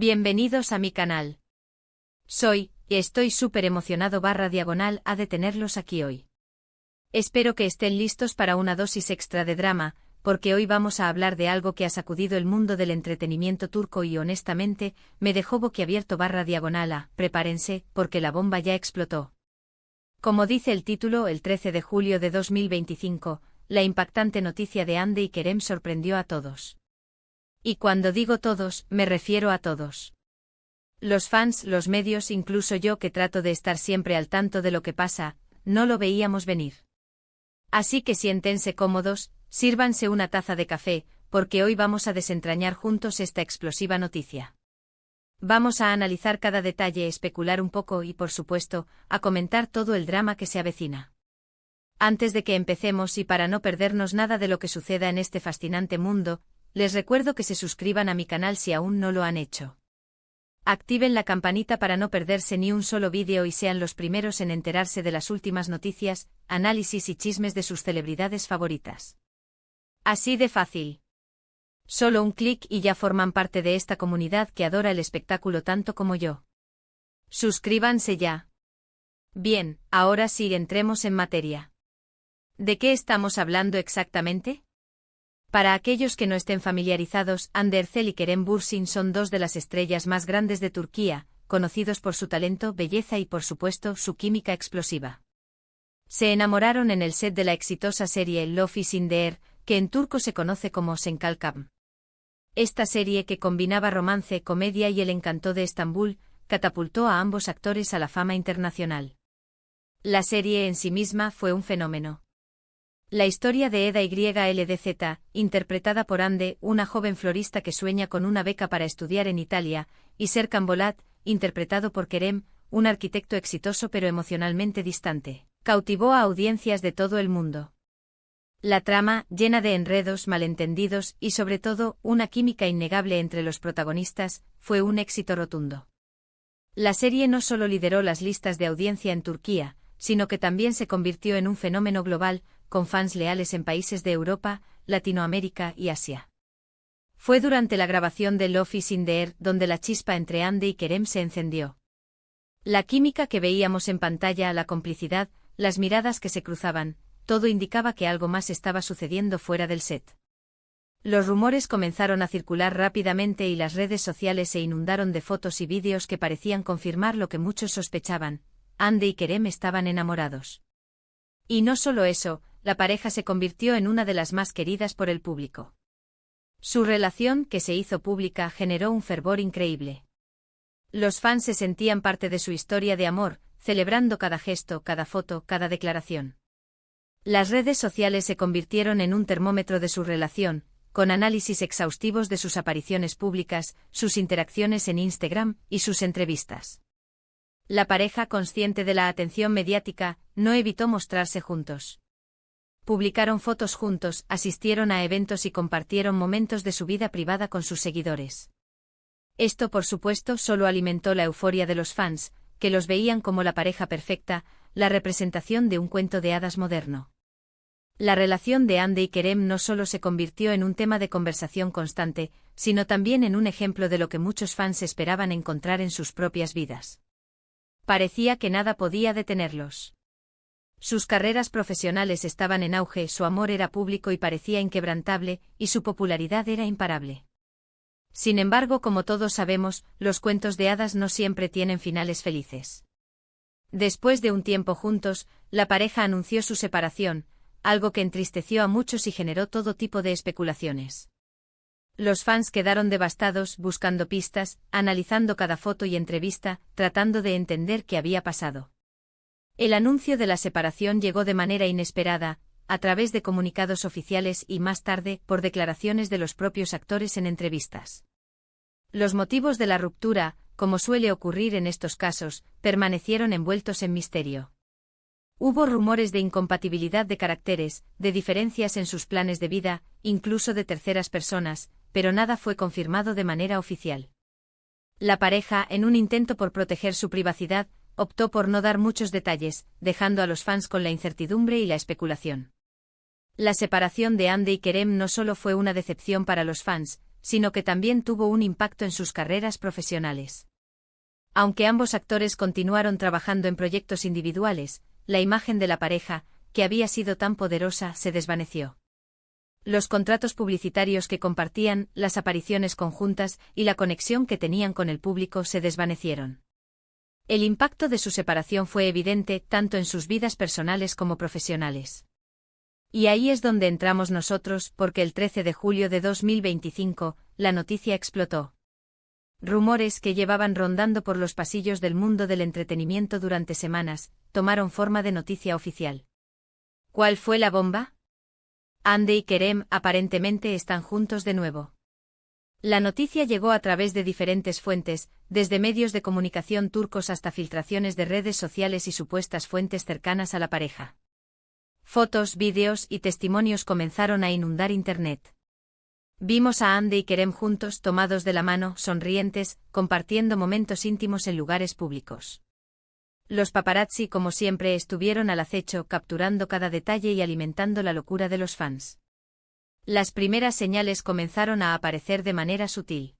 Bienvenidos a mi canal. Estoy súper emocionado / a de tenerlos aquí hoy. Espero que estén listos para una dosis extra de drama, porque hoy vamos a hablar de algo que ha sacudido el mundo del entretenimiento turco y honestamente, me dejó boquiabierto / a, prepárense, porque la bomba ya explotó. Como dice el título, el 13 de julio de 2025, la impactante noticia de Hande y Kerem sorprendió a todos. Y cuando digo todos, me refiero a todos. Los fans, los medios, incluso yo que trato de estar siempre al tanto de lo que pasa, no lo veíamos venir. Así que siéntense cómodos, sírvanse una taza de café, porque hoy vamos a desentrañar juntos esta explosiva noticia. Vamos a analizar cada detalle, especular un poco y, por supuesto, a comentar todo el drama que se avecina. Antes de que empecemos y para no perdernos nada de lo que suceda en este fascinante mundo, les recuerdo que se suscriban a mi canal si aún no lo han hecho. Activen la campanita para no perderse ni un solo vídeo y sean los primeros en enterarse de las últimas noticias, análisis y chismes de sus celebridades favoritas. Así de fácil. Solo un clic y ya forman parte de esta comunidad que adora el espectáculo tanto como yo. Suscríbanse ya. Bien, ahora sí entremos en materia. ¿De qué estamos hablando exactamente? Para aquellos que no estén familiarizados, Hande Erçel y Kerem Bürsin son dos de las estrellas más grandes de Turquía, conocidos por su talento, belleza y por supuesto su química explosiva. Se enamoraron en el set de la exitosa serie Love is in the Air, que en turco se conoce como Senkalkam. Esta serie, que combinaba romance, comedia y el encanto de Estambul, catapultó a ambos actores a la fama internacional. La serie en sí misma fue un fenómeno. La historia de Eda YLDZ, interpretada por Hande, una joven florista que sueña con una beca para estudiar en Italia, y Serkan Bolat, interpretado por Kerem, un arquitecto exitoso pero emocionalmente distante, cautivó a audiencias de todo el mundo. La trama, llena de enredos, malentendidos y sobre todo, una química innegable entre los protagonistas, fue un éxito rotundo. La serie no solo lideró las listas de audiencia en Turquía, sino que también se convirtió en un fenómeno global, con fans leales en países de Europa, Latinoamérica y Asia. Fue durante la grabación de Love is in the Air donde la chispa entre Hande y Kerem se encendió. La química que veíamos en pantalla, la complicidad, las miradas que se cruzaban, todo indicaba que algo más estaba sucediendo fuera del set. Los rumores comenzaron a circular rápidamente y las redes sociales se inundaron de fotos y vídeos que parecían confirmar lo que muchos sospechaban: Hande y Kerem estaban enamorados. Y no solo eso, la pareja se convirtió en una de las más queridas por el público. Su relación, que se hizo pública, generó un fervor increíble. Los fans se sentían parte de su historia de amor, celebrando cada gesto, cada foto, cada declaración. Las redes sociales se convirtieron en un termómetro de su relación, con análisis exhaustivos de sus apariciones públicas, sus interacciones en Instagram y sus entrevistas. La pareja, consciente de la atención mediática, no evitó mostrarse juntos. Publicaron fotos juntos, asistieron a eventos y compartieron momentos de su vida privada con sus seguidores. Esto, por supuesto, solo alimentó la euforia de los fans, que los veían como la pareja perfecta, la representación de un cuento de hadas moderno. La relación de Hande y Kerem no solo se convirtió en un tema de conversación constante, sino también en un ejemplo de lo que muchos fans esperaban encontrar en sus propias vidas. Parecía que nada podía detenerlos. Sus carreras profesionales estaban en auge, su amor era público y parecía inquebrantable, y su popularidad era imparable. Sin embargo, como todos sabemos, los cuentos de hadas no siempre tienen finales felices. Después de un tiempo juntos, la pareja anunció su separación, algo que entristeció a muchos y generó todo tipo de especulaciones. Los fans quedaron devastados, buscando pistas, analizando cada foto y entrevista, tratando de entender qué había pasado. El anuncio de la separación llegó de manera inesperada, a través de comunicados oficiales y más tarde, por declaraciones de los propios actores en entrevistas. Los motivos de la ruptura, como suele ocurrir en estos casos, permanecieron envueltos en misterio. Hubo rumores de incompatibilidad de caracteres, de diferencias en sus planes de vida, incluso de terceras personas, pero nada fue confirmado de manera oficial. La pareja, en un intento por proteger su privacidad, optó por no dar muchos detalles, dejando a los fans con la incertidumbre y la especulación. La separación de Hande y Kerem no solo fue una decepción para los fans, sino que también tuvo un impacto en sus carreras profesionales. Aunque ambos actores continuaron trabajando en proyectos individuales, la imagen de la pareja, que había sido tan poderosa, se desvaneció. Los contratos publicitarios que compartían, las apariciones conjuntas y la conexión que tenían con el público se desvanecieron. El impacto de su separación fue evidente tanto en sus vidas personales como profesionales. Y ahí es donde entramos nosotros, porque el 13 de julio de 2025, la noticia explotó. Rumores que llevaban rondando por los pasillos del mundo del entretenimiento durante semanas, tomaron forma de noticia oficial. ¿Cuál fue la bomba? Hande y Kerem aparentemente están juntos de nuevo. La noticia llegó a través de diferentes fuentes, desde medios de comunicación turcos hasta filtraciones de redes sociales y supuestas fuentes cercanas a la pareja. Fotos, vídeos y testimonios comenzaron a inundar Internet. Vimos a Hande y Kerem juntos, tomados de la mano, sonrientes, compartiendo momentos íntimos en lugares públicos. Los paparazzi, como siempre, estuvieron al acecho, capturando cada detalle y alimentando la locura de los fans. Las primeras señales comenzaron a aparecer de manera sutil.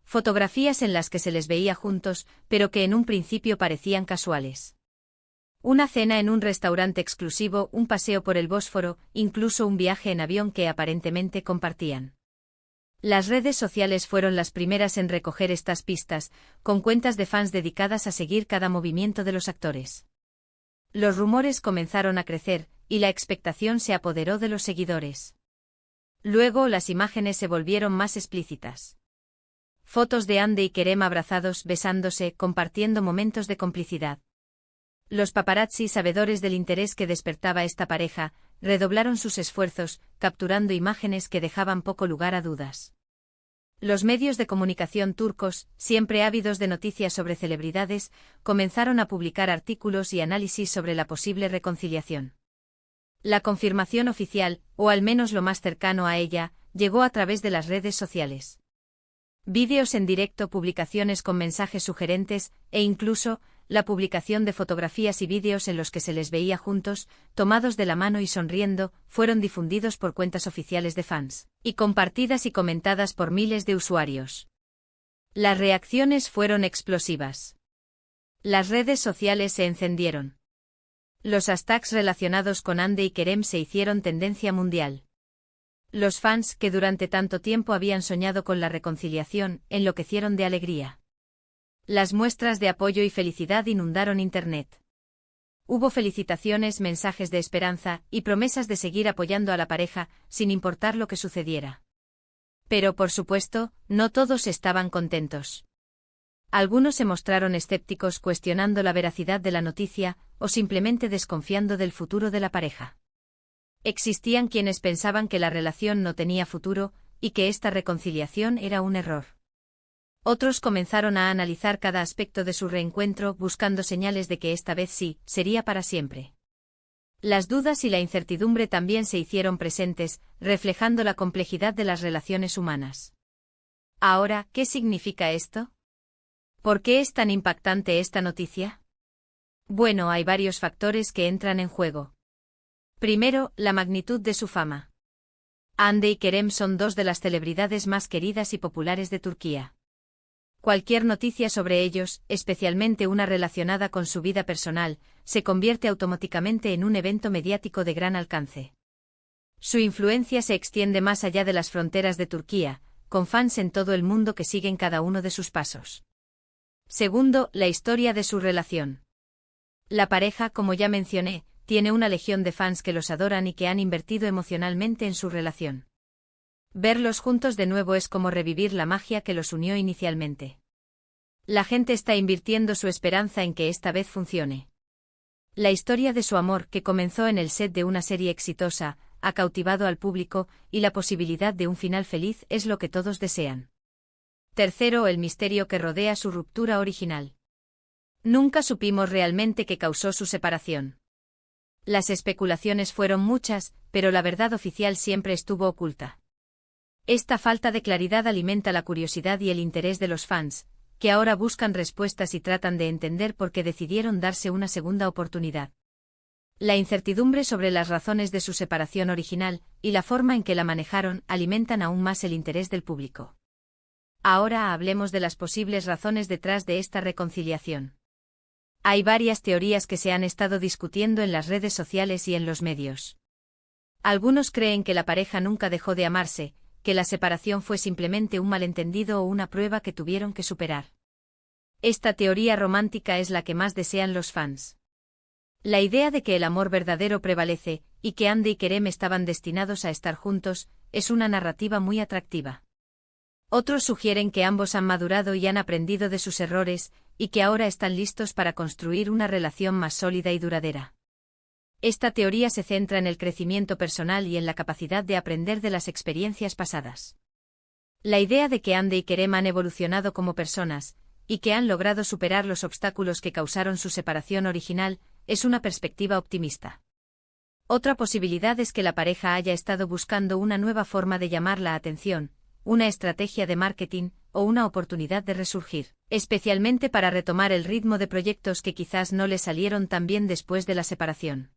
Fotografías en las que se les veía juntos, pero que en un principio parecían casuales. Una cena en un restaurante exclusivo, un paseo por el Bósforo, incluso un viaje en avión que aparentemente compartían. Las redes sociales fueron las primeras en recoger estas pistas, con cuentas de fans dedicadas a seguir cada movimiento de los actores. Los rumores comenzaron a crecer, y la expectación se apoderó de los seguidores. Luego las imágenes se volvieron más explícitas. Fotos de Hande y Kerem abrazados, besándose, compartiendo momentos de complicidad. Los paparazzi, sabedores del interés que despertaba esta pareja, redoblaron sus esfuerzos, capturando imágenes que dejaban poco lugar a dudas. Los medios de comunicación turcos, siempre ávidos de noticias sobre celebridades, comenzaron a publicar artículos y análisis sobre la posible reconciliación. La confirmación oficial, o al menos lo más cercano a ella, llegó a través de las redes sociales. Vídeos en directo, publicaciones con mensajes sugerentes, e incluso, la publicación de fotografías y vídeos en los que se les veía juntos, tomados de la mano y sonriendo, fueron difundidos por cuentas oficiales de fans, y compartidas y comentadas por miles de usuarios. Las reacciones fueron explosivas. Las redes sociales se encendieron. Los hashtags relacionados con Hande y Kerem se hicieron tendencia mundial. Los fans, que durante tanto tiempo habían soñado con la reconciliación, enloquecieron de alegría. Las muestras de apoyo y felicidad inundaron Internet. Hubo felicitaciones, mensajes de esperanza y promesas de seguir apoyando a la pareja, sin importar lo que sucediera. Pero por supuesto, no todos estaban contentos. Algunos se mostraron escépticos, cuestionando la veracidad de la noticia, o simplemente desconfiando del futuro de la pareja. Existían quienes pensaban que la relación no tenía futuro, y que esta reconciliación era un error. Otros comenzaron a analizar cada aspecto de su reencuentro, buscando señales de que esta vez sí, sería para siempre. Las dudas y la incertidumbre también se hicieron presentes, reflejando la complejidad de las relaciones humanas. Ahora, ¿qué significa esto? ¿Por qué es tan impactante esta noticia? Bueno, hay varios factores que entran en juego. Primero, la magnitud de su fama. Hande y Kerem son dos de las celebridades más queridas y populares de Turquía. Cualquier noticia sobre ellos, especialmente una relacionada con su vida personal, se convierte automáticamente en un evento mediático de gran alcance. Su influencia se extiende más allá de las fronteras de Turquía, con fans en todo el mundo que siguen cada uno de sus pasos. Segundo, la historia de su relación. La pareja, como ya mencioné, tiene una legión de fans que los adoran y que han invertido emocionalmente en su relación. Verlos juntos de nuevo es como revivir la magia que los unió inicialmente. La gente está invirtiendo su esperanza en que esta vez funcione. La historia de su amor, que comenzó en el set de una serie exitosa, ha cautivado al público, y la posibilidad de un final feliz es lo que todos desean. Tercero, el misterio que rodea su ruptura original. Nunca supimos realmente qué causó su separación. Las especulaciones fueron muchas, pero la verdad oficial siempre estuvo oculta. Esta falta de claridad alimenta la curiosidad y el interés de los fans, que ahora buscan respuestas y tratan de entender por qué decidieron darse una segunda oportunidad. La incertidumbre sobre las razones de su separación original, y la forma en que la manejaron, alimentan aún más el interés del público. Ahora hablemos de las posibles razones detrás de esta reconciliación. Hay varias teorías que se han estado discutiendo en las redes sociales y en los medios. Algunos creen que la pareja nunca dejó de amarse, que la separación fue simplemente un malentendido o una prueba que tuvieron que superar. Esta teoría romántica es la que más desean los fans. La idea de que el amor verdadero prevalece, y que Andy y Kerem estaban destinados a estar juntos, es una narrativa muy atractiva. Otros sugieren que ambos han madurado y han aprendido de sus errores, y que ahora están listos para construir una relación más sólida y duradera. Esta teoría se centra en el crecimiento personal y en la capacidad de aprender de las experiencias pasadas. La idea de que Andy y Kerem han evolucionado como personas, y que han logrado superar los obstáculos que causaron su separación original, es una perspectiva optimista. Otra posibilidad es que la pareja haya estado buscando una nueva forma de llamar la atención, una estrategia de marketing, o una oportunidad de resurgir, especialmente para retomar el ritmo de proyectos que quizás no le salieron tan bien después de la separación.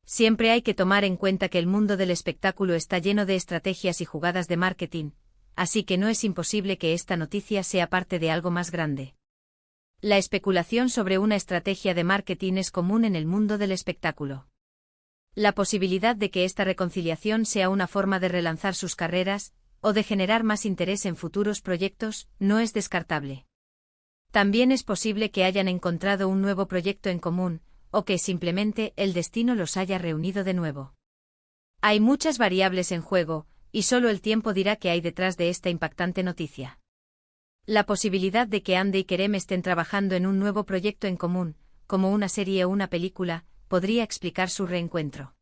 Siempre hay que tomar en cuenta que el mundo del espectáculo está lleno de estrategias y jugadas de marketing, así que no es imposible que esta noticia sea parte de algo más grande. La especulación sobre una estrategia de marketing es común en el mundo del espectáculo. La posibilidad de que esta reconciliación sea una forma de relanzar sus carreras, o de generar más interés en futuros proyectos, no es descartable. También es posible que hayan encontrado un nuevo proyecto en común, o que simplemente el destino los haya reunido de nuevo. Hay muchas variables en juego, y solo el tiempo dirá qué hay detrás de esta impactante noticia. La posibilidad de que Andy y Kerem estén trabajando en un nuevo proyecto en común, como una serie o una película, podría explicar su reencuentro.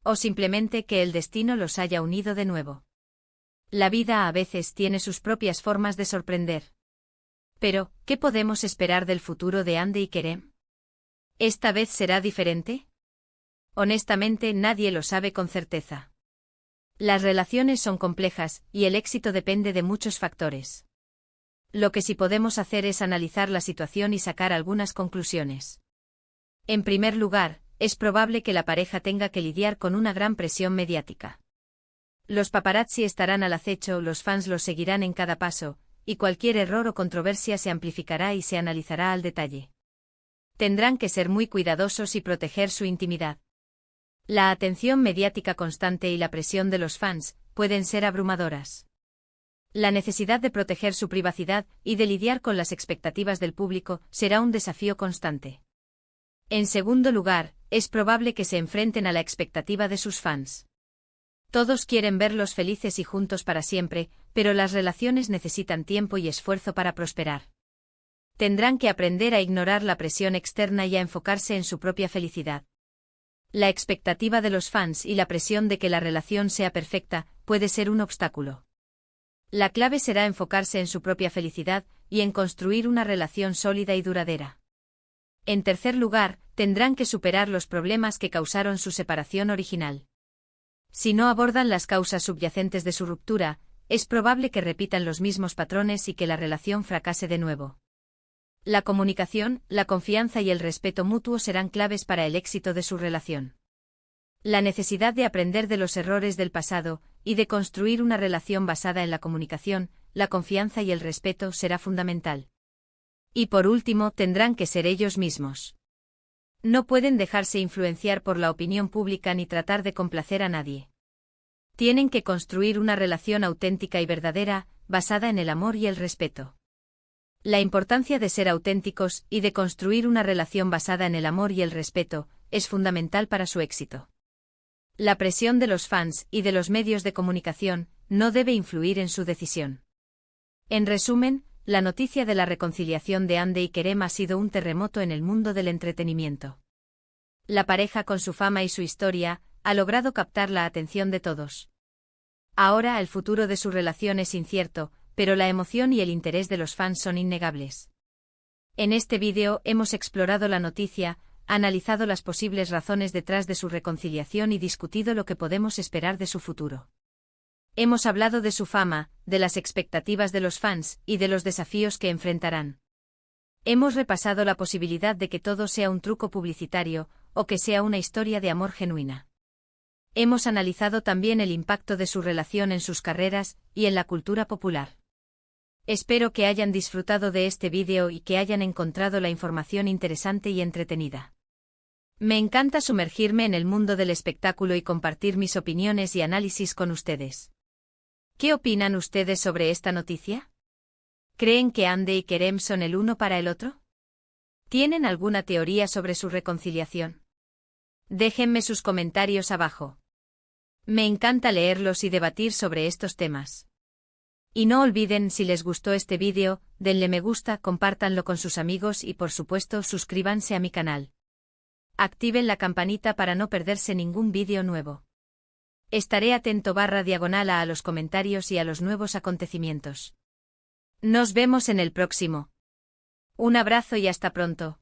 O simplemente que el destino los haya unido de nuevo. La vida a veces tiene sus propias formas de sorprender. Pero, ¿qué podemos esperar del futuro de Andy y Kerem? ¿Esta vez será diferente? Honestamente, nadie lo sabe con certeza. Las relaciones son complejas, y el éxito depende de muchos factores. Lo que sí podemos hacer es analizar la situación y sacar algunas conclusiones. En primer lugar, es probable que la pareja tenga que lidiar con una gran presión mediática. Los paparazzi estarán al acecho, los fans los seguirán en cada paso, y cualquier error o controversia se amplificará y se analizará al detalle. Tendrán que ser muy cuidadosos y proteger su intimidad. La atención mediática constante y la presión de los fans pueden ser abrumadoras. La necesidad de proteger su privacidad y de lidiar con las expectativas del público será un desafío constante. En segundo lugar, es probable que se enfrenten a la expectativa de sus fans. Todos quieren verlos felices y juntos para siempre, pero las relaciones necesitan tiempo y esfuerzo para prosperar. Tendrán que aprender a ignorar la presión externa y a enfocarse en su propia felicidad. La expectativa de los fans y la presión de que la relación sea perfecta puede ser un obstáculo. La clave será enfocarse en su propia felicidad y en construir una relación sólida y duradera. En tercer lugar, tendrán que superar los problemas que causaron su separación original. Si no abordan las causas subyacentes de su ruptura, es probable que repitan los mismos patrones y que la relación fracase de nuevo. La comunicación, la confianza y el respeto mutuo serán claves para el éxito de su relación. La necesidad de aprender de los errores del pasado y de construir una relación basada en la comunicación, la confianza y el respeto será fundamental. Y por último, tendrán que ser ellos mismos. No pueden dejarse influenciar por la opinión pública ni tratar de complacer a nadie. Tienen que construir una relación auténtica y verdadera, basada en el amor y el respeto. La importancia de ser auténticos y de construir una relación basada en el amor y el respeto es fundamental para su éxito. La presión de los fans y de los medios de comunicación no debe influir en su decisión. En resumen, la noticia de la reconciliación de Andy y Kerem ha sido un terremoto en el mundo del entretenimiento. La pareja, con su fama y su historia, ha logrado captar la atención de todos. Ahora el futuro de su relación es incierto, pero la emoción y el interés de los fans son innegables. En este vídeo hemos explorado la noticia, analizado las posibles razones detrás de su reconciliación y discutido lo que podemos esperar de su futuro. Hemos hablado de su fama, de las expectativas de los fans y de los desafíos que enfrentarán. Hemos repasado la posibilidad de que todo sea un truco publicitario, o que sea una historia de amor genuina. Hemos analizado también el impacto de su relación en sus carreras y en la cultura popular. Espero que hayan disfrutado de este vídeo y que hayan encontrado la información interesante y entretenida. Me encanta sumergirme en el mundo del espectáculo y compartir mis opiniones y análisis con ustedes. ¿Qué opinan ustedes sobre esta noticia? ¿Creen que Ande y Kerem son el uno para el otro? ¿Tienen alguna teoría sobre su reconciliación? Déjenme sus comentarios abajo. Me encanta leerlos y debatir sobre estos temas. Y no olviden, si les gustó este vídeo, denle me gusta, compártanlo con sus amigos y por supuesto suscríbanse a mi canal. Activen la campanita para no perderse ningún vídeo nuevo. Estaré atento /diagonal a los comentarios y a los nuevos acontecimientos. Nos vemos en el próximo. Un abrazo y hasta pronto.